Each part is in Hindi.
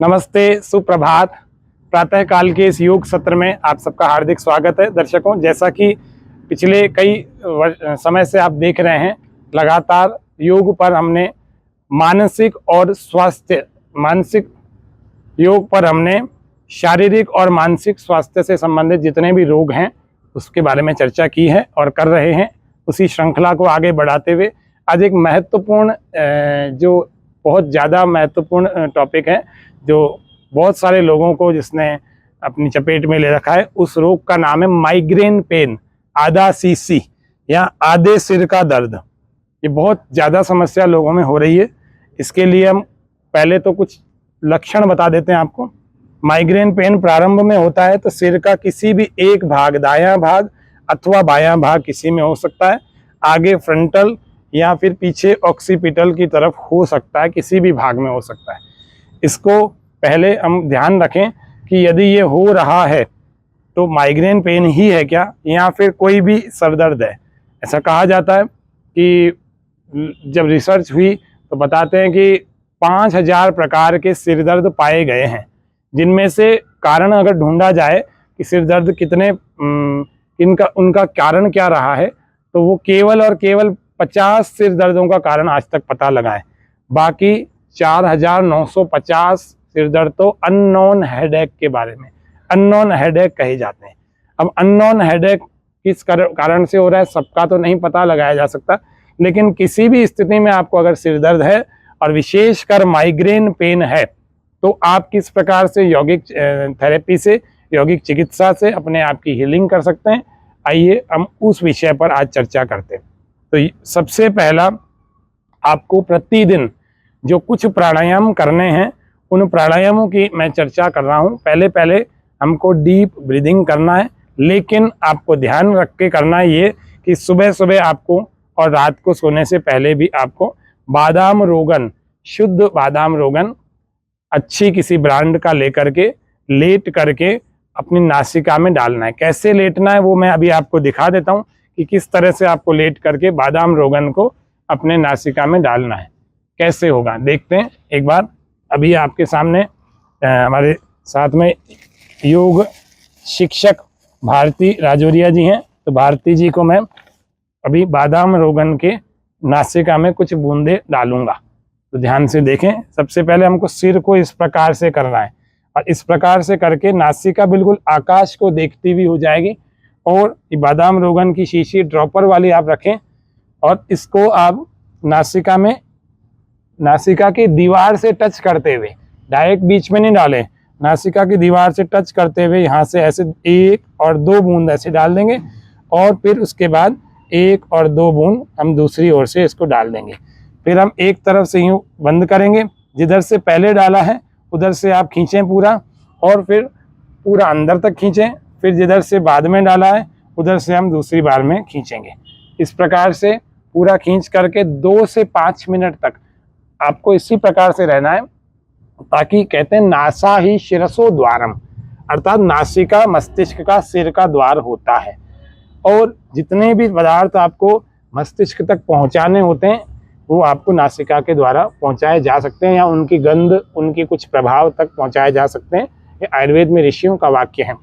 नमस्ते, सुप्रभात। प्रातःकाल के इस योग सत्र में आप सबका हार्दिक स्वागत है। दर्शकों, जैसा कि पिछले कई समय से आप देख रहे हैं, लगातार योग पर हमने मानसिक योग पर हमने शारीरिक और मानसिक स्वास्थ्य से संबंधित जितने भी रोग हैं उसके बारे में चर्चा की है और कर रहे हैं। उसी श्रृंखला को आगे बढ़ाते हुए आज एक महत्वपूर्ण जो बहुत ज़्यादा महत्वपूर्ण टॉपिक है, जो बहुत सारे लोगों को जिसने अपनी चपेट में ले रखा है, उस रोग का नाम है माइग्रेन पेन, आधा सीसी या आधे सिर का दर्द। ये बहुत ज़्यादा समस्या लोगों में हो रही है। इसके लिए हम पहले तो कुछ लक्षण बता देते हैं आपको। माइग्रेन पेन प्रारंभ में होता है तो सिर का किसी भी एक भाग, दायां भाग अथवा बायां भाग किसी में हो सकता है, आगे फ्रंटल या फिर पीछे ऑक्सीपिटल की तरफ हो सकता है, किसी भी भाग में हो सकता है। इसको पहले हम ध्यान रखें कि यदि ये हो रहा है तो माइग्रेन पेन ही है क्या, या फिर कोई भी सरदर्द है। ऐसा कहा जाता है कि जब रिसर्च हुई तो बताते हैं कि 5000 प्रकार के सिरदर्द पाए गए हैं, जिनमें से कारण अगर ढूंढा जाए कि सिरदर्द कितने उनका कारण क्या रहा है, तो वो केवल और केवल 50 सिरदर्दों का कारण आज तक पता लगा है। बाकी 4950 सिरदर्द तो अननोन हेडेक के बारे में, अननोन हेडेक कहे जाते हैं। अब अननोन हेडेक किस कारण से हो रहा है सबका तो नहीं पता लगाया जा सकता, लेकिन किसी भी स्थिति में आपको अगर सिरदर्द है और विशेषकर माइग्रेन पेन है तो आप किस प्रकार से यौगिक थेरेपी से, यौगिक चिकित्सा से अपने आप की हीलिंग कर सकते हैं, आइए हम उस विषय पर आज चर्चा करते हैं। तो सबसे पहला, आपको प्रतिदिन जो कुछ प्राणायाम करने हैं उन प्राणायामों की मैं चर्चा कर रहा हूं। पहले हमको डीप ब्रीदिंग करना है, लेकिन आपको ध्यान रख के करना है ये कि सुबह सुबह आपको और रात को सोने से पहले भी आपको बादाम रोगन, शुद्ध बादाम रोगन अच्छी किसी ब्रांड का लेकर के लेट करके अपनी नासिका में डालना है। कैसे लेटना है वो मैं अभी आपको दिखा देता हूँ कि किस तरह से आपको लेट करके बादाम रोगन को अपने नासिका में डालना है। कैसे होगा देखते हैं एक बार। अभी आपके सामने हमारे साथ में योग शिक्षक भारती राजौरिया जी हैं, तो भारती जी को मैं अभी बादाम रोगन के नासिका में कुछ बूंदे डालूंगा, तो ध्यान से देखें। सबसे पहले हमको सिर को इस प्रकार से करना है और इस प्रकार से करके नासिका बिल्कुल आकाश को देखती हुई हो जाएगी। और ये बादाम रोगन की शीशी ड्रॉपर वाली आप रखें और इसको आप नासिका की दीवार से टच करते हुए, डायरेक्ट बीच में नहीं डालें, नासिका की दीवार से टच करते हुए यहाँ से ऐसे 1 और 2 बूंद ऐसे डाल देंगे और फिर उसके बाद 1 और 2 बूंद हम दूसरी ओर से इसको डाल देंगे। फिर हम एक तरफ से यूँ बंद करेंगे, जिधर से पहले डाला है उधर से आप खींचें पूरा और फिर पूरा अंदर तक खींचें, फिर जिधर से बाद में डाला है उधर से हम दूसरी बार में खींचेंगे। इस प्रकार से पूरा खींच करके 2 से 5 मिनट तक आपको इसी प्रकार से रहना है, ताकि कहते हैं नासा ही शिरसो द्वारम, अर्थात नासिका मस्तिष्क का सिर का द्वार होता है और जितने भी पदार्थ आपको मस्तिष्क तक पहुंचाने होते हैं वो आपको नासिका के द्वारा पहुंचाए जा सकते हैं, या उनकी गंध, उनकी कुछ प्रभाव तक पहुंचाए जा सकते हैं। ये आयुर्वेद में ऋषियों का वाक्य है।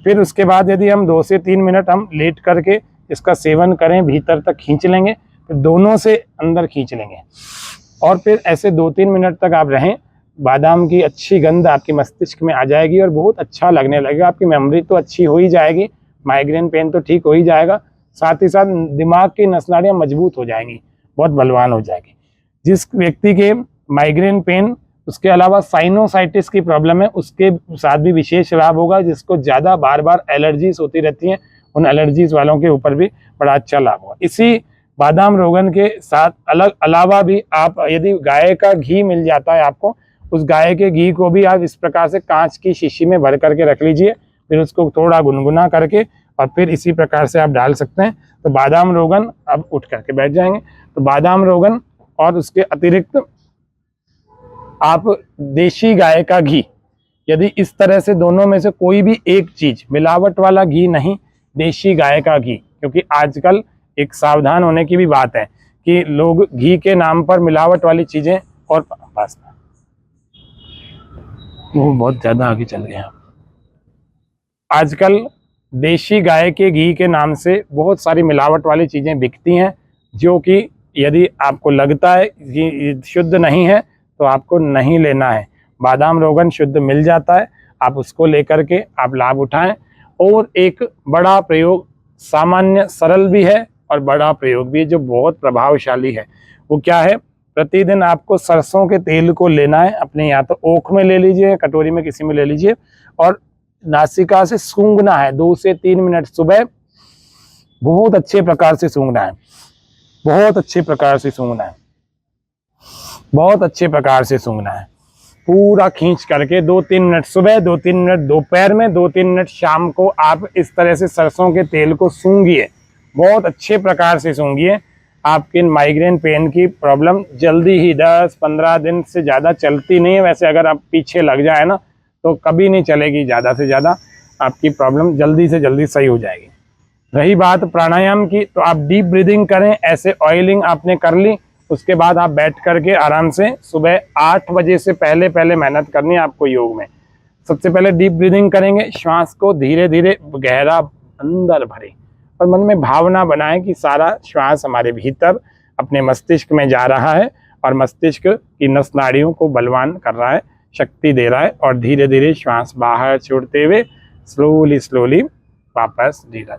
फिर उसके बाद यदि हम 2 से 3 मिनट हम लेट करके इसका सेवन करें, भीतर तक खींच लेंगे, फिर दोनों से अंदर खींच लेंगे और फिर ऐसे 2-3 मिनट तक आप रहें। बादाम की अच्छी गंध आपके मस्तिष्क में आ जाएगी और बहुत अच्छा लगने लगेगा। आपकी मेमोरी तो अच्छी हो ही जाएगी, माइग्रेन पेन तो ठीक हो ही जाएगा, साथ ही साथ दिमाग की नसनाड़ियाँ मजबूत हो जाएंगी, बहुत बलवान हो जाएगी। जिस व्यक्ति के माइग्रेन पेन, उसके अलावा साइनोसाइटिस की प्रॉब्लम है, उसके साथ भी विशेष लाभ होगा। जिसको ज़्यादा बार बार एलर्जीज होती रहती हैं, उन एलर्जीज वालों के ऊपर भी बड़ा अच्छा लाभ होगा। इसी बादाम रोगन के साथ अलावा भी आप, यदि गाय का घी मिल जाता है आपको, उस गाय के घी को भी आप इस प्रकार से कांच की शीशी में भर करके रख लीजिए, फिर उसको थोड़ा गुनगुना करके और फिर इसी प्रकार से आप डाल सकते हैं। तो बादाम रोगन अब उठ करके बैठ जाएंगे। तो बादाम रोगन और उसके अतिरिक्त आप देशी गाय का घी, यदि इस तरह से दोनों में से कोई भी एक चीज, मिलावट वाला घी नहीं, देशी गाय का घी, क्योंकि आजकल एक सावधान होने की भी बात है कि लोग घी के नाम पर मिलावट वाली चीजें और वो बहुत ज़्यादा आगे चल गए हैं। आजकल देशी गाय के घी के नाम से बहुत सारी मिलावट वाली चीज़ें बिकती हैं, जो कि यदि आपको लगता है कि शुद्ध नहीं है तो आपको नहीं लेना है। बादाम रोगन शुद्ध मिल जाता है, आप उसको लेकर के आप लाभ उठाएं। और एक बड़ा प्रयोग, सामान्य सरल भी है और बड़ा प्रयोग भी है जो बहुत प्रभावशाली है। वो क्या है? प्रतिदिन आपको सरसों के तेल को लेना है, अपने या तो ओख में ले लीजिए, कटोरी में किसी में ले लीजिए, और नासिका से सूंघना है 2 से 3 मिनट सुबह, बहुत अच्छे प्रकार से सूंघना है, बहुत अच्छे प्रकार से सूंघना है, बहुत अच्छे प्रकार से सूंघना है, पूरा खींच करके 2-3 मिनट सुबह, 2-3 मिनट दोपहर में, 2-3 मिनट शाम को आप इस तरह से सरसों के तेल को सूंघिए, बहुत अच्छे प्रकार से सूंघिए। आपके माइग्रेन पेन की प्रॉब्लम जल्दी ही 10-15 दिन से ज़्यादा चलती नहीं है। वैसे अगर आप पीछे लग जाए ना तो कभी नहीं चलेगी, ज़्यादा से ज़्यादा आपकी प्रॉब्लम जल्दी से जल्दी सही हो जाएगी। रही बात प्राणायाम की, तो आप डीप ब्रीदिंग करें। ऐसे ऑयलिंग आपने कर ली, उसके बाद आप बैठ करके आराम से सुबह 8 बजे से पहले पहले मेहनत करनी है आपको योग में। सबसे पहले डीप ब्रीदिंग करेंगे, श्वास को धीरे धीरे गहरा अंदर भरें और मन में भावना बनाएं कि सारा श्वास हमारे भीतर अपने मस्तिष्क में जा रहा है और मस्तिष्क की नस नाड़ियों को बलवान कर रहा है, शक्ति दे रहा है, और धीरे धीरे श्वास बाहर छोड़ते हुए स्लोली स्लोली वापस धीरे।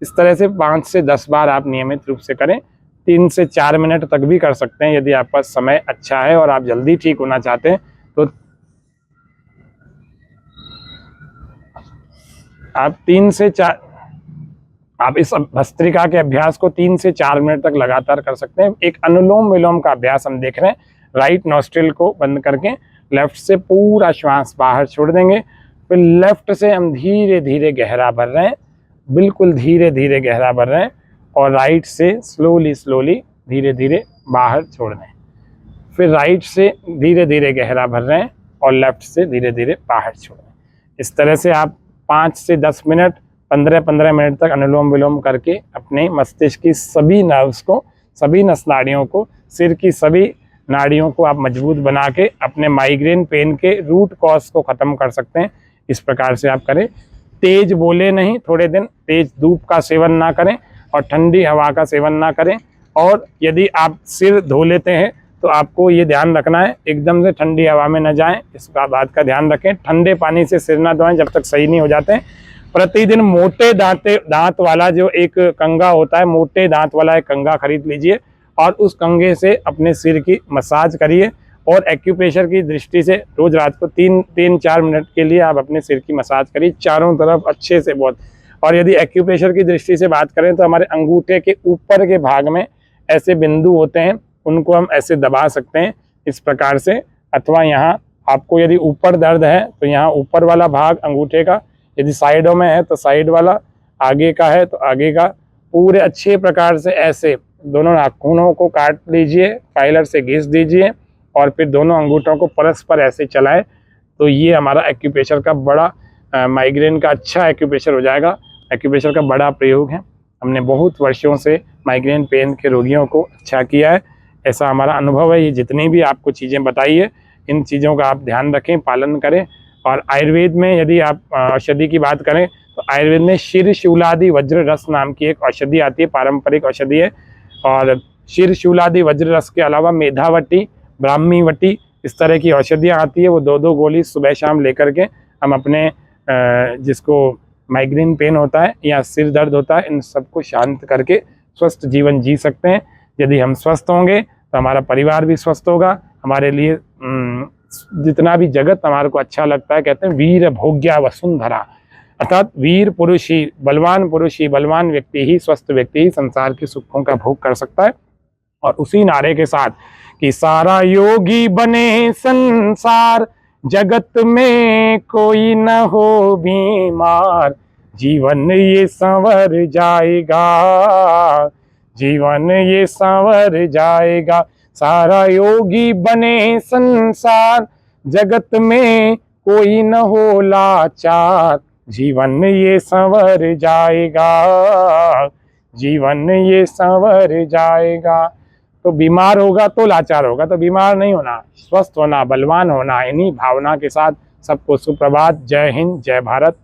इस तरह से 5 से 10 बार आप नियमित रूप से करें। 3 से 4 मिनट तक भी कर सकते हैं यदि आपके पास समय अच्छा है और आप जल्दी ठीक होना चाहते हैं तो आप 3 से 4 आप इस भस्त्रिका के अभ्यास को 3 से 4 मिनट तक लगातार कर सकते हैं। एक अनुलोम विलोम का अभ्यास हम देख रहे हैं। राइट नॉस्ट्रिल को बंद करके लेफ्ट से पूरा श्वास बाहर छोड़ देंगे, फिर लेफ्ट से हम धीरे धीरे गहरा भर रहे हैं, बिल्कुल धीरे धीरे गहरा भर रहे हैं, और राइट से स्लोली स्लोली धीरे धीरे बाहर छोड़ दें। फिर राइट से धीरे धीरे गहरा भर रहे हैं और लेफ्ट से धीरे धीरे बाहर छोड़ दें। इस तरह से आप 5 से 10 मिनट 15-15 मिनट तक अनुलोम विलोम करके अपने मस्तिष्क की सभी नर्व्स को, सभी नस नाड़ियों को, सिर की सभी नाड़ियों को आप मजबूत बना के अपने माइग्रेन पेन के रूट कॉज को ख़त्म कर सकते हैं। इस प्रकार से आप करें। तेज बोले नहीं, थोड़े दिन तेज धूप का सेवन ना करें और ठंडी हवा का सेवन ना करें। और यदि आप सिर धो लेते हैं तो आपको ये ध्यान रखना है एकदम से ठंडी हवा में न जाएं, इसका बात का ध्यान रखें। ठंडे पानी से सिर ना धोएं जब तक सही नहीं हो जाते। प्रतिदिन मोटे दांत वाला जो एक कंघा होता है, मोटे दांत वाला एक कंघा खरीद लीजिए और उस कंघे से अपने सिर की मसाज करिए। और एक्यूप्रेशर की दृष्टि से रोज रात को 3-4 मिनट के लिए आप अपने सिर की मसाज करिए चारों तरफ अच्छे से बहुत। और यदि एक्यूप्रेशर की दृष्टि से बात करें तो हमारे अंगूठे के ऊपर के भाग में ऐसे बिंदु होते हैं, उनको हम ऐसे दबा सकते हैं इस प्रकार से। अथवा यहाँ आपको यदि ऊपर दर्द है तो यहाँ ऊपर वाला भाग अंगूठे का, यदि साइडों में है तो साइड वाला, आगे का है तो आगे का, पूरे अच्छे प्रकार से ऐसे दोनों नाखूनों को काट लीजिए, फाइलर से घिस दीजिए और फिर दोनों अंगूठों को परस्पर ऐसे चलाएं। तो ये हमारा एक्यूप्रेशर का बड़ा माइग्रेन का अच्छा एक्यूप्रेशर हो जाएगा। एक्यूप्रेशर का बड़ा प्रयोग है। हमने बहुत वर्षों से माइग्रेन पेन के रोगियों को अच्छा किया है, ऐसा हमारा अनुभव है। ये जितनी भी आपको चीज़ें बताई है, इन चीज़ों का आप ध्यान रखें, पालन करें। और आयुर्वेद में यदि आप औषधि की बात करें तो आयुर्वेद में शिरशूलादि वज्र रस नाम की एक औषधि आती है, पारंपरिक औषधि है। और शिरशूलादि वज्र रस के अलावा मेधावटी, ब्राह्मीवटी, इस तरह की औषधियाँ आती है। वो 2-2 गोली सुबह शाम लेकर के हम अपने जिसको माइग्रेन पेन होता है या सिर दर्द होता है, इन सबको शांत करके स्वस्थ जीवन जी सकते हैं। यदि हम स्वस्थ होंगे तो हमारा परिवार भी स्वस्थ होगा। हमारे लिए जितना भी जगत हमारे को अच्छा लगता है, कहते हैं वीर भोग्या वसुंधरा, अर्थात वीर पुरुष ही, बलवान व्यक्ति ही, स्वस्थ व्यक्ति ही संसार के सुखों का भोग कर सकता है। और उसी नारे के साथ कि सारा योगी बने संसार, जगत में कोई न हो बीमार, जीवन ये संवर जाएगा, जीवन ये संवर जाएगा। सारा योगी बने संसार, जगत में कोई न हो लाचार, जीवन ये संवर जाएगा, जीवन ये संवर जाएगा। तो बीमार होगा तो लाचार होगा, तो बीमार नहीं होना, स्वस्थ होना, बलवान होना, इन्हीं भावना के साथ सबको सुप्रभात, जय हिंद, जय भारत।